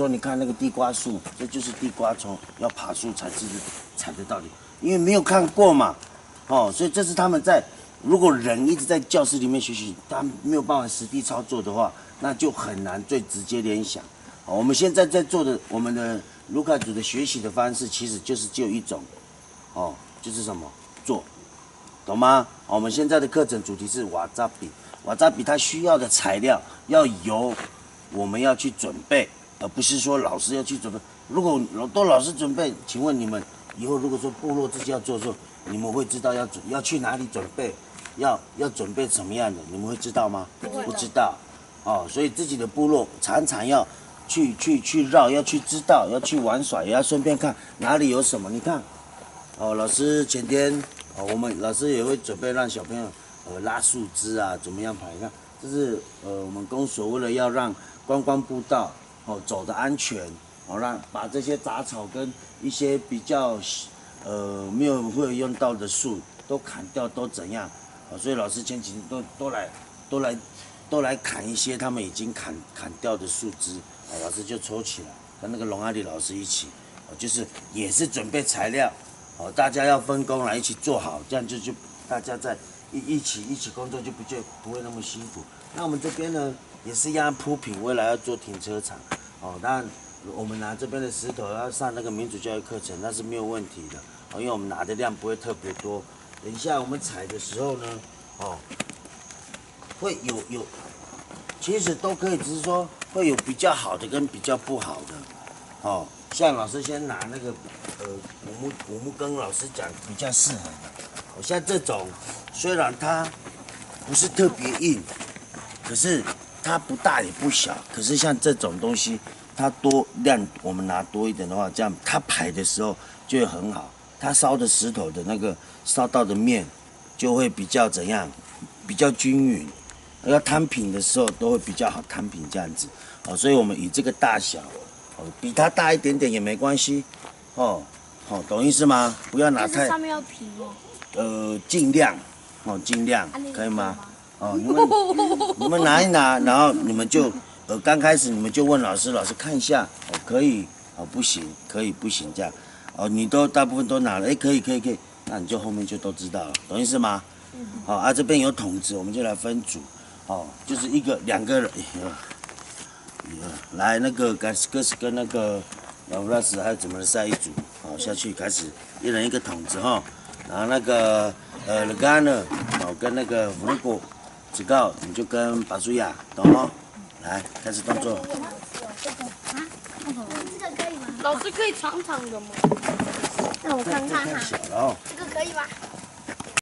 说你看那个地瓜树，这就是地瓜虫要爬树才踩得到的，因为没有看过嘛，哦，所以这是他们在如果人一直在教室里面学习，他没有办法实地操作的话，那就很难最直接联想。哦，我们现在在做的我们的卢卡组的学习的方式，其实就是只有一种，哦，就是什么做，懂吗？我们现在的课程主题是瓦扎比，瓦扎比它需要的材料要由我们要去准备，而不是说老师要去准备。如果都老师准备，请问你们以后如果说部落自己要做的时候，你们会知道要去哪里准备，要准备什么样的，你们会知道吗？不知道。哦，所以自己的部落常常要去绕，要去知道，要去玩耍，也要顺便看哪里有什么。你看，哦，老师前天我们老师也会准备让小朋友拉树枝啊，怎么样排？你看，这是我们公所为了要让观光步道走得安全，让把这些杂草跟一些比较没有会用到的树都砍掉，都怎样？所以老师前几天都来砍一些他们已经砍掉的树枝，老师就抽起来，跟那个龙阿里老师一起，就是也是准备材料，大家要分工来一起做好，这样就大家在一起工作就不会那么辛苦。那我们这边呢也是一样铺平，未来要做停车场，当然我们拿这边的石头要上那个民主教育课程，那是没有问题的，因为我们拿的量不会特别多。等一下我们采的时候呢，会有，其实都可以，只是说会有比较好的跟比较不好的，像老师先拿那个古木跟老师讲比较适合的，像这种虽然它不是特别硬，可是它不大也不小，可是像这种东西，它多量我们拿多一点的话，这样它排的时候就会很好，它烧的石头的那个烧到的面就会比较怎样，比较均匀。要摊平的时候都会比较好摊平这样子，所以我们以这个大小，比它大一点点也没关系，懂意思吗？不要拿太，上面要平尽量，尽量，可以吗？你们拿一拿，然后你们就，刚开始你们就问老师看一下，可以，不行，可以不行这样，你都大部分都拿了，可以，那你就后面就都知道了，懂意思吗？这边有桶子，我们就来分组。就是两个人，来那个哥斯跟那个老布拉斯还有怎么的赛一组，下去开始一人一个桶子然后那个勒甘呢，跟那个弗鲁果子告，你就跟巴苏亚，懂吗？来开始动作。这个可以吗？老师可以长长的吗？那我看看哈。太小了这个可以吗？